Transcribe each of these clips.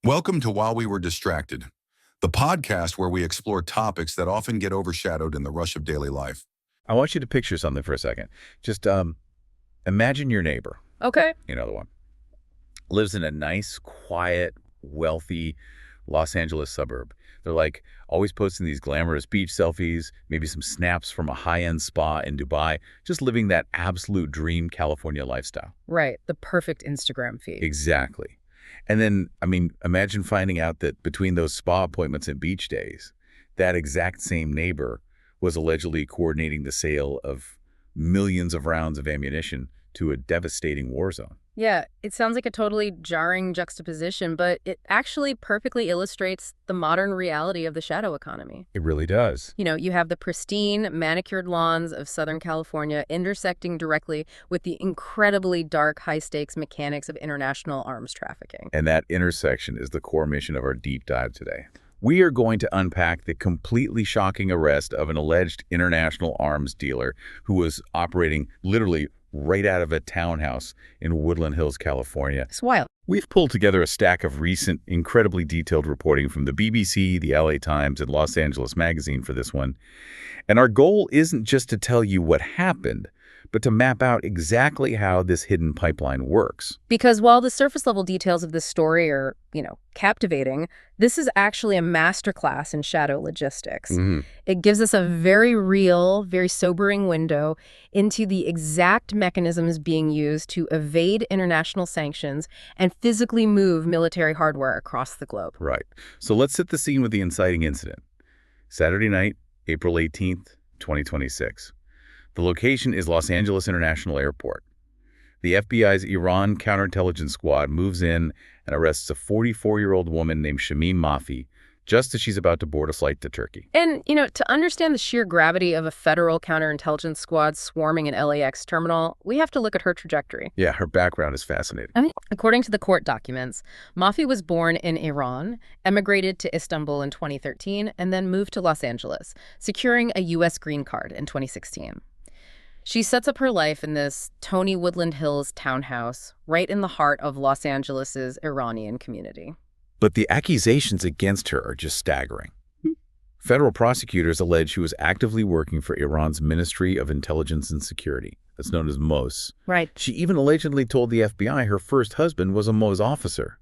Welcome to While We Were Distracted, the podcast where we explore topics that often get overshadowed in the rush of daily life. I want you to picture something for a second. Just imagine your neighbor, Okay. you know the one, lives in a nice, quiet, wealthy Los Angeles suburb. They're like always posting these glamorous beach selfies, maybe some snaps from a high-end spa in Dubai, just living that absolute dream California lifestyle. Right. The perfect Instagram feed. Exactly. And then, imagine finding out that between those spa appointments and beach days, that exact same neighbor was allegedly coordinating the sale of millions of rounds of ammunition to a devastating war zone. Yeah, it sounds like a totally jarring juxtaposition, but it actually perfectly illustrates the modern reality of the shadow economy. It really does. You know, you have the pristine, manicured lawns of Southern California intersecting directly with the incredibly dark, high-stakes mechanics of international arms trafficking. And that intersection is the core mission of our deep dive today. We are going to unpack the completely shocking arrest of an alleged international arms dealer who was operating literally right out of a townhouse in Woodland Hills, California. It's wild. We've pulled together a stack of recent, incredibly detailed reporting from the BBC, the LA Times, and Los Angeles Magazine for this one. And our goal isn't just to tell you what happened, but to map out exactly how this hidden pipeline works. Because while the surface-level details of this story are, captivating, this is actually a masterclass in shadow logistics. It gives us a very real, very sobering window into the exact mechanisms being used to evade international sanctions and physically move military hardware across the globe. Right. So let's set the scene with the inciting incident. Saturday night, April 18th, 2026. The location is Los Angeles International Airport. The FBI's Iran counterintelligence squad moves in and arrests a 44-year-old woman named Shamim Mafi just as she's about to board a flight to Turkey. And, to understand the sheer gravity of a federal counterintelligence squad swarming an LAX terminal, we have to look at her trajectory. Yeah, her background is fascinating. According to the court documents, Mafi was born in Iran, emigrated to Istanbul in 2013, and then moved to Los Angeles, securing a U.S. green card in 2016. She sets up her life in this Tony Woodland Hills townhouse right in the heart of Los Angeles's Iranian community. But the accusations against her are just staggering. Federal prosecutors allege she was actively working for Iran's Ministry of Intelligence and Security, that's known as MOS. Right. She even allegedly told the FBI her first husband was a MOS officer,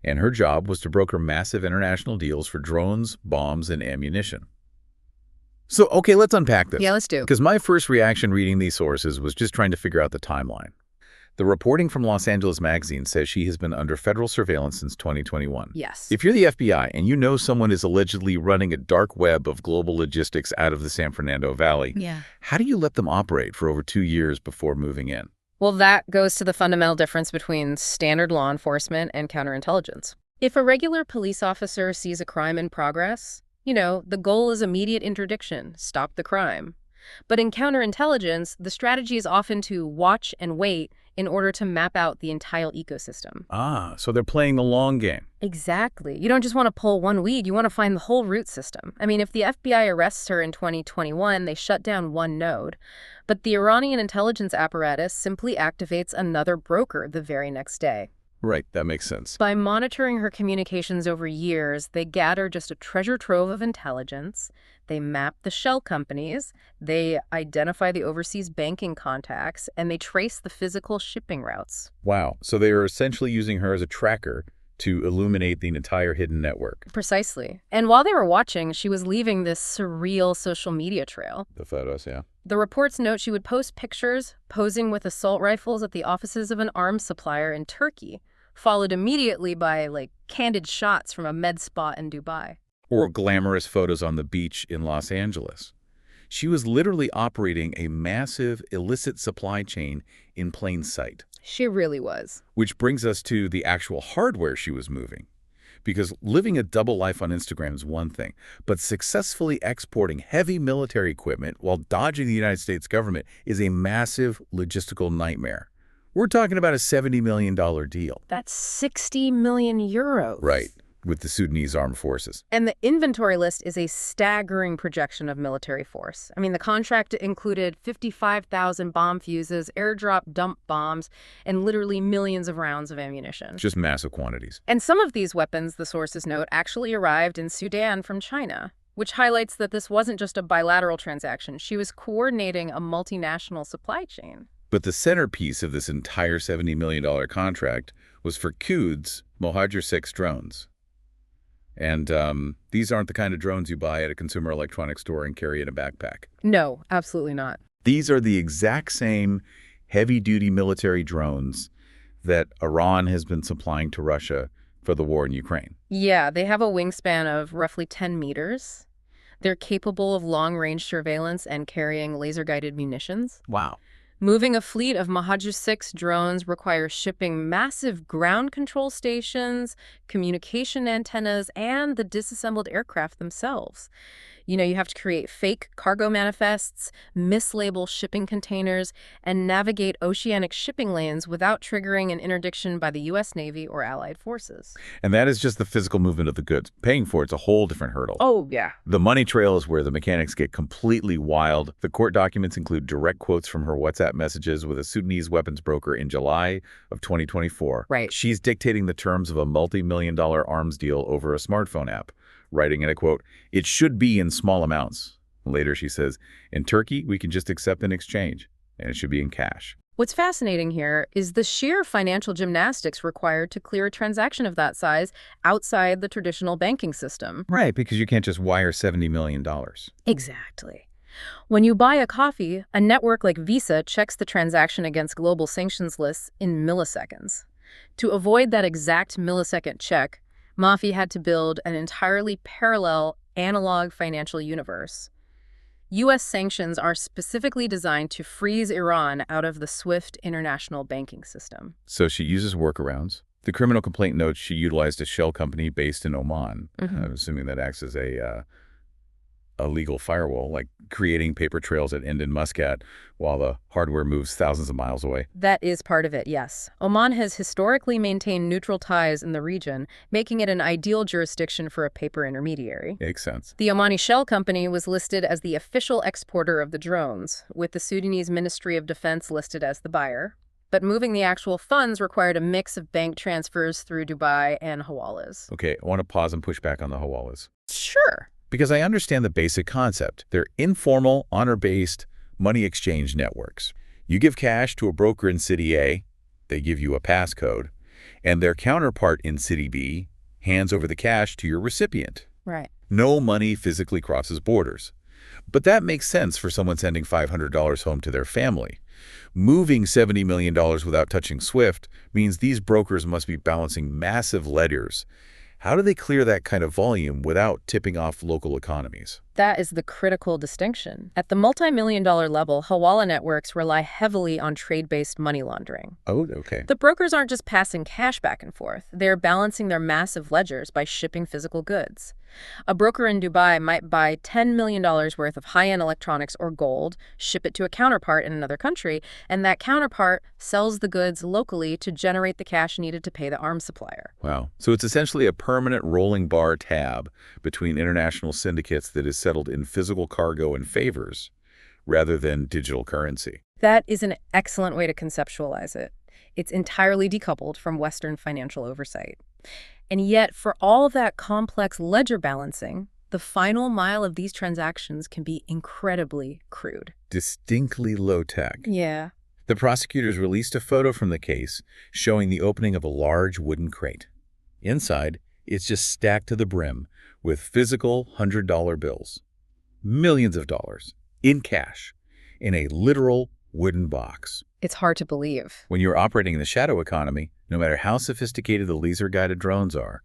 and her job was to broker massive international deals for drones, bombs, and ammunition. So, okay, let's unpack this. Yeah, let's do. Because my first reaction reading these sources was just trying to figure out the timeline. The reporting from Los Angeles Magazine says she has been under federal surveillance since 2021. Yes. If you're the FBI and you know someone is allegedly running a dark web of global logistics out of the San Fernando Valley, how do you let them operate for over 2 years before moving in? Well, that goes to the fundamental difference between standard law enforcement and counterintelligence. If a regular police officer sees a crime in progress, the goal is immediate interdiction, stop the crime. But in counterintelligence, the strategy is often to watch and wait in order to map out the entire ecosystem. Ah, so they're playing the long game. Exactly. You don't just want to pull one weed, you want to find the whole root system. If the FBI arrests her in 2021, they shut down one node. But the Iranian intelligence apparatus simply activates another broker the very next day. Right, that makes sense. By monitoring her communications over years, they gather just a treasure trove of intelligence. They map the shell companies, they identify the overseas banking contacts, and they trace the physical shipping routes. Wow, so they are essentially using her as a tracker to illuminate the entire hidden network. Precisely. And while they were watching, she was leaving this surreal social media trail. The photos, yeah. The reports note she would post pictures posing with assault rifles at the offices of an arms supplier in Turkey, followed immediately by, candid shots from a med spa in Dubai. Or glamorous photos on the beach in Los Angeles. She was literally operating a massive illicit supply chain in plain sight. She really was. Which brings us to the actual hardware she was moving. Because living a double life on Instagram is one thing, but successfully exporting heavy military equipment while dodging the United States government is a massive logistical nightmare. We're talking about a $70 million deal. That's 60 million euros. Right. with the Sudanese armed forces. And the inventory list is a staggering projection of military force. I mean, the contract included 55,000 bomb fuses, airdrop dump bombs, and literally millions of rounds of ammunition. Just massive quantities. And some of these weapons, the sources note, actually arrived in Sudan from China, which highlights that this wasn't just a bilateral transaction. She was coordinating a multinational supply chain. But the centerpiece of this entire $70 million contract was for Quds Mohajer 6 drones. And these aren't the kind of drones you buy at a consumer electronics store and carry in a backpack. No, absolutely not. These are the exact same heavy-duty military drones that Iran has been supplying to Russia for the war in Ukraine. Yeah, they have a wingspan of roughly 10 meters. They're capable of long-range surveillance and carrying laser-guided munitions. Wow. Moving a fleet of Mohajer 6 drones requires shipping massive ground control stations, communication antennas, and the disassembled aircraft themselves. You know, you have to create fake cargo manifests, mislabel shipping containers, and navigate oceanic shipping lanes without triggering an interdiction by the U.S. Navy or allied forces. And that is just the physical movement of the goods. Paying for it's a whole different hurdle. Oh, yeah. The money trail is where the mechanics get completely wild. The court documents include direct quotes from her WhatsApp messages with a Sudanese weapons broker in July of 2024. Right. She's dictating the terms of a multi-million-dollar arms deal over a smartphone app, writing in a quote, "It should be in small amounts." Later she says, "In Turkey, we can just accept an exchange, and it should be in cash." What's fascinating here is the sheer financial gymnastics required to clear a transaction of that size outside the traditional banking system. Right, because you can't just wire $70 million. Exactly. When you buy a coffee, a network like Visa checks the transaction against global sanctions lists in milliseconds. To avoid that exact millisecond check, Mafi had to build an entirely parallel analog financial universe. U.S. sanctions are specifically designed to freeze Iran out of the SWIFT international banking system. So she uses workarounds. The criminal complaint notes she utilized a shell company based in Oman. I'm assuming that acts as a legal firewall, like creating paper trails that end in Muscat while the hardware moves thousands of miles away. That is part of it, yes. Oman has historically maintained neutral ties in the region, making it an ideal jurisdiction for a paper intermediary. Makes sense. The Omani shell company was listed as the official exporter of the drones, with the Sudanese Ministry of Defense listed as the buyer. But moving the actual funds required a mix of bank transfers through Dubai and hawalas. Okay, I want to pause and push back on the hawalas. Sure. Because I understand the basic concept. They're informal, honor-based money exchange networks. You give cash to a broker in City A, they give you a passcode, and their counterpart in City B hands over the cash to your recipient. Right. No money physically crosses borders. But that makes sense for someone sending $500 home to their family. Moving $70 million without touching SWIFT means these brokers must be balancing massive ledgers. How do they clear that kind of volume without tipping off local economies? That is the critical distinction. At the multi-million-dollar level, hawala networks rely heavily on trade-based money laundering. Oh, okay. The brokers aren't just passing cash back and forth. They're balancing their massive ledgers by shipping physical goods. A broker in Dubai might buy $10 million worth of high-end electronics or gold, ship it to a counterpart in another country, and that counterpart sells the goods locally to generate the cash needed to pay the arms supplier. Wow. So it's essentially a permanent rolling bar tab between international syndicates that is settled in physical cargo and favors rather than digital currency. That is an excellent way to conceptualize it. It's entirely decoupled from Western financial oversight. And yet, for all of that complex ledger balancing, the final mile of these transactions can be incredibly crude. Distinctly low-tech. Yeah. The prosecutors released a photo from the case showing the opening of a large wooden crate. Inside, it's just stacked to the brim with physical $100 bills. Millions of dollars, in cash, in a literal wooden box. It's hard to believe. When you're operating in the shadow economy, no matter how sophisticated the laser-guided drones are,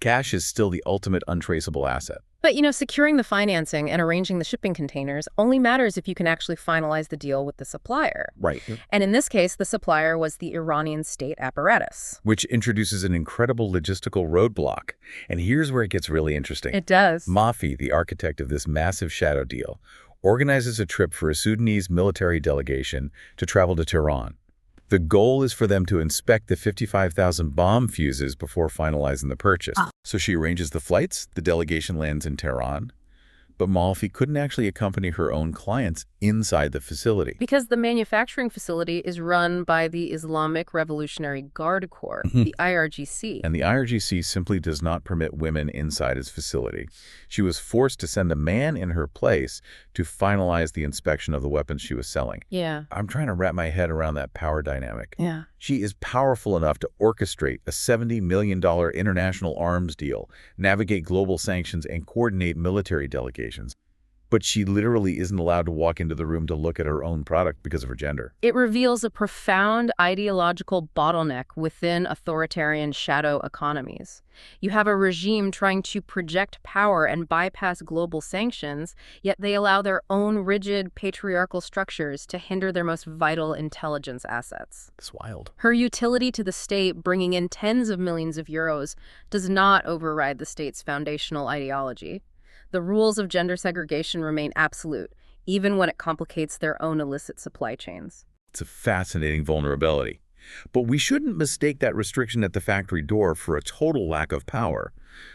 cash is still the ultimate untraceable asset. But, securing the financing and arranging the shipping containers only matters if you can actually finalize the deal with the supplier. Right. And in this case, the supplier was the Iranian state apparatus. Which introduces an incredible logistical roadblock. And here's where it gets really interesting. It does. Mafi, the architect of this massive shadow deal, organizes a trip for a Sudanese military delegation to travel to Tehran. The goal is for them to inspect the 55,000 bomb fuses before finalizing the purchase. So she arranges the flights, the delegation lands in Tehran, but Malfi couldn't actually accompany her own clients inside the facility. Because the manufacturing facility is run by the Islamic Revolutionary Guard Corps, the IRGC. And the IRGC simply does not permit women inside its facility. She was forced to send a man in her place to finalize the inspection of the weapons she was selling. Yeah. I'm trying to wrap my head around that power dynamic. Yeah. She is powerful enough to orchestrate a $70 million international arms deal, navigate global sanctions, and coordinate military delegations. But she literally isn't allowed to walk into the room to look at her own product because of her gender. It reveals a profound ideological bottleneck within authoritarian shadow economies. You have a regime trying to project power and bypass global sanctions, yet they allow their own rigid patriarchal structures to hinder their most vital intelligence assets. It's wild. Her utility to the state, bringing in tens of millions of euros, does not override the state's foundational ideology. The rules of gender segregation remain absolute, even when it complicates their own illicit supply chains. It's a fascinating vulnerability. But we shouldn't mistake that restriction at the factory door for a total lack of power,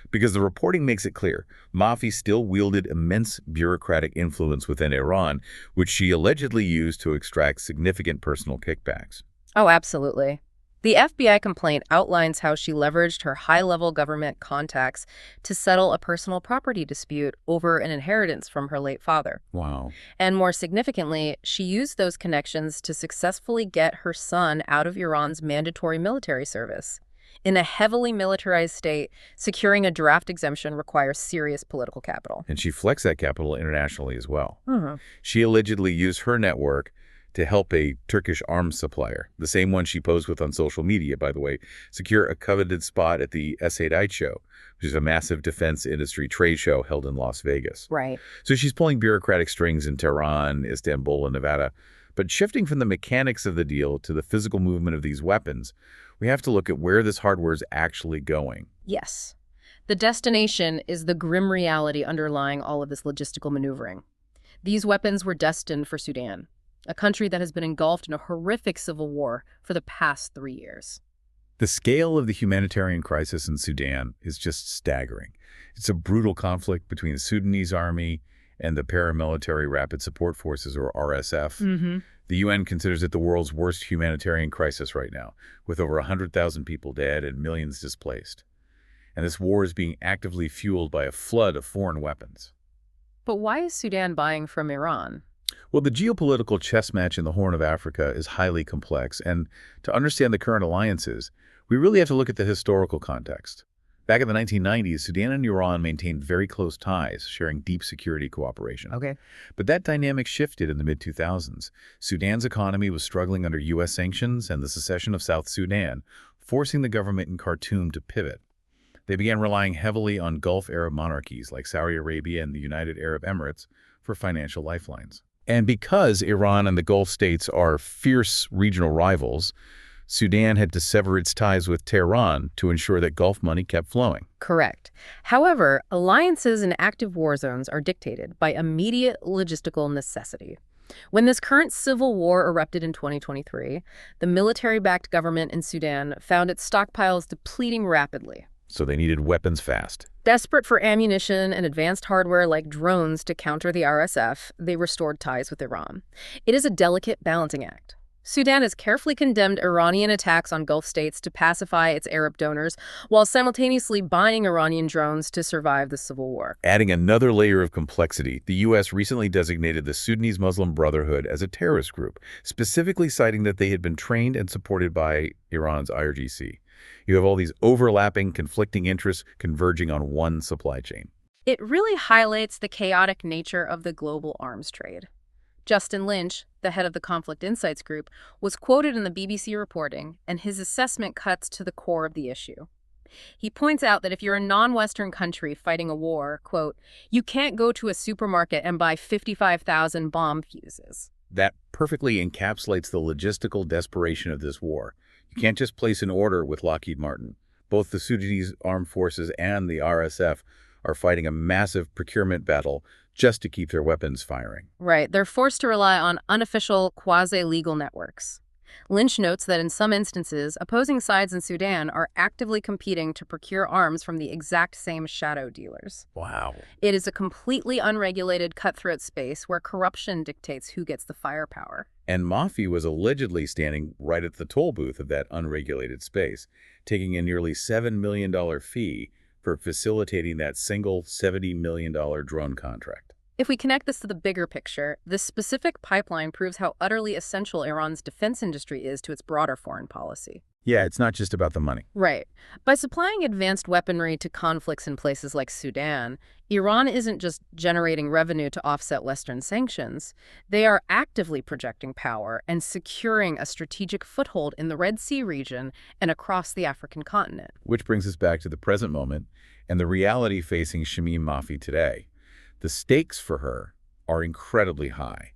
because the reporting makes it clear Malfi still wielded immense bureaucratic influence within Iran, which she allegedly used to extract significant personal kickbacks. Oh, absolutely. The FBI complaint outlines how she leveraged her high-level government contacts to settle a personal property dispute over an inheritance from her late father. Wow. And more significantly, she used those connections to successfully get her son out of Iran's mandatory military service. In a heavily militarized state, securing a draft exemption requires serious political capital. And she flexed that capital internationally as well. Mm-hmm. She allegedly used her network to help a Turkish arms supplier, the same one she posed with on social media, by the way, secure a coveted spot at the S8 show, which is a massive defense industry trade show held in Las Vegas. Right. So she's pulling bureaucratic strings in Tehran, Istanbul, and Nevada. But shifting from the mechanics of the deal to the physical movement of these weapons, we have to look at where this hardware is actually going. Yes. The destination is the grim reality underlying all of this logistical maneuvering. These weapons were destined for Sudan, a country that has been engulfed in a horrific civil war for the past 3 years. The scale of the humanitarian crisis in Sudan is just staggering. It's a brutal conflict between the Sudanese army and the paramilitary Rapid Support Forces, or RSF. Mm-hmm. The UN considers it the world's worst humanitarian crisis right now, with over 100,000 people dead and millions displaced. And this war is being actively fueled by a flood of foreign weapons. But why is Sudan buying from Iran? Well, the geopolitical chess match in the Horn of Africa is highly complex, and to understand the current alliances, we really have to look at the historical context. Back in the 1990s, Sudan and Iran maintained very close ties, sharing deep security cooperation. Okay. But that dynamic shifted in the mid-2000s. Sudan's economy was struggling under U.S. sanctions and the secession of South Sudan, forcing the government in Khartoum to pivot. They began relying heavily on Gulf Arab monarchies like Saudi Arabia and the United Arab Emirates for financial lifelines. And because Iran and the Gulf states are fierce regional rivals, Sudan had to sever its ties with Tehran to ensure that Gulf money kept flowing. Correct. However, alliances in active war zones are dictated by immediate logistical necessity. When this current civil war erupted in 2023, the military-backed government in Sudan found its stockpiles depleting rapidly. So they needed weapons fast. Desperate for ammunition and advanced hardware like drones to counter the RSF, they restored ties with Iran. It is a delicate balancing act. Sudan has carefully condemned Iranian attacks on Gulf states to pacify its Arab donors, while simultaneously buying Iranian drones to survive the civil war. Adding another layer of complexity, the U.S. recently designated the Sudanese Muslim Brotherhood as a terrorist group, specifically citing that they had been trained and supported by Iran's IRGC. You have all these overlapping, conflicting interests converging on one supply chain. It really highlights the chaotic nature of the global arms trade. Justin Lynch, the head of the Conflict Insights Group, was quoted in the BBC reporting, and his assessment cuts to the core of the issue. He points out that if you're a non-Western country fighting a war, quote, you can't go to a supermarket and buy 55,000 bomb fuses. That perfectly encapsulates the logistical desperation of this war. You can't just place an order with Lockheed Martin. Both the Sudanese armed forces and the RSF are fighting a massive procurement battle just to keep their weapons firing. Right. They're forced to rely on unofficial, quasi-legal networks. Lynch notes that in some instances, opposing sides in Sudan are actively competing to procure arms from the exact same shadow dealers. Wow. It is a completely unregulated, cutthroat space where corruption dictates who gets the firepower. And Mafi was allegedly standing right at the toll booth of that unregulated space, taking a nearly $7 million fee for facilitating that single $70 million drone contract. If we connect this to the bigger picture, this specific pipeline proves how utterly essential Iran's defense industry is to its broader foreign policy. Yeah, it's not just about the money. Right. By supplying advanced weaponry to conflicts in places like Sudan, Iran isn't just generating revenue to offset Western sanctions. They are actively projecting power and securing a strategic foothold in the Red Sea region and across the African continent. Which brings us back to the present moment and the reality facing Shamim Mafi today. The stakes for her are incredibly high.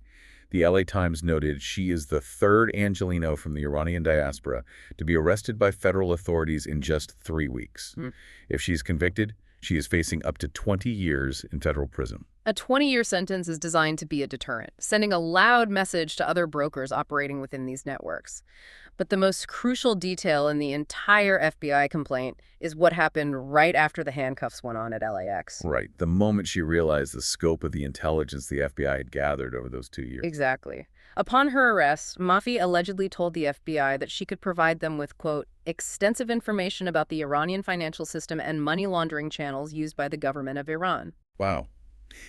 The LA Times noted she is the third Angelino from the Iranian diaspora to be arrested by federal authorities in just 3 weeks. If she's convicted, she is facing up to 20 years in federal prison. A 20-year sentence is designed to be a deterrent, sending a loud message to other brokers operating within these networks. But the most crucial detail in the entire FBI complaint is what happened right after the handcuffs went on at LAX. Right, the moment she realized the scope of the intelligence the FBI had gathered over those 2 years. Exactly. Upon her arrest, Mafi allegedly told the FBI that she could provide them with, quote, extensive information about the Iranian financial system and money laundering channels used by the government of Iran. Wow.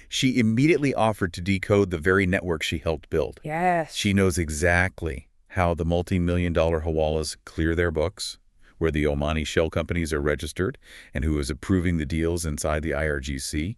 She immediately offered to decode the very network she helped build. Yes. She knows exactly how the multi-million-dollar hawalas clear their books, where the Omani shell companies are registered, and who is approving the deals inside the IRGC.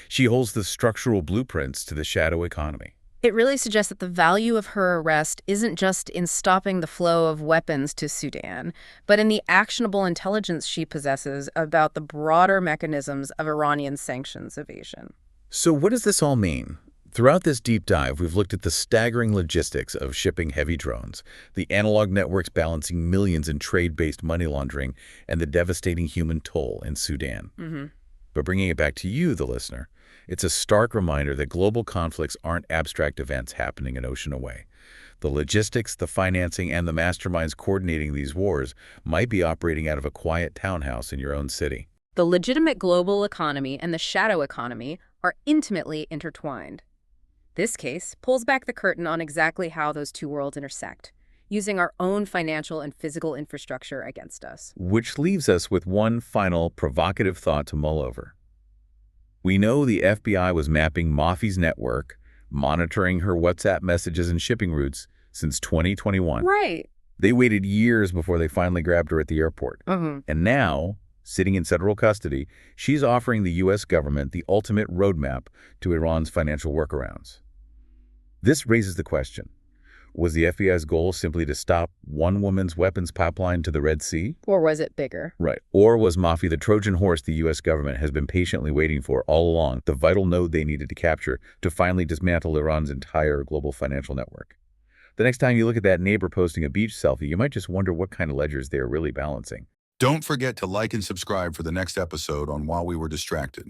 She holds the structural blueprints to the shadow economy. It really suggests that the value of her arrest isn't just in stopping the flow of weapons to Sudan, but in the actionable intelligence she possesses about the broader mechanisms of Iranian sanctions evasion. So what does this all mean? Throughout this deep dive, we've looked at the staggering logistics of shipping heavy drones, the analog networks balancing millions in trade-based money laundering, and the devastating human toll in Sudan. But bringing it back to you, the listener, it's a stark reminder that global conflicts aren't abstract events happening an ocean away. The logistics, the financing, and the masterminds coordinating these wars might be operating out of a quiet townhouse in your own city. The legitimate global economy and the shadow economy are intimately intertwined. This case pulls back the curtain on exactly how those two worlds intersect, using our own financial and physical infrastructure against us. Which leaves us with one final provocative thought to mull over. We know the FBI was mapping Mafi's network, monitoring her WhatsApp messages and shipping routes since 2021. Right. They waited years before they finally grabbed her at the airport. And now, sitting in federal custody, she's offering the U.S. government the ultimate roadmap to Iran's financial workarounds. This raises the question, was the FBI's goal simply to stop one woman's weapons pipeline to the Red Sea? Or was it bigger? Right. Or was Mafi the Trojan horse the U.S. government has been patiently waiting for all along, the vital node they needed to capture to finally dismantle Iran's entire global financial network? The next time you look at that neighbor posting a beach selfie, you might just wonder what kind of ledgers they are really balancing. Don't forget to like and subscribe for the next episode on While We Were Distracted.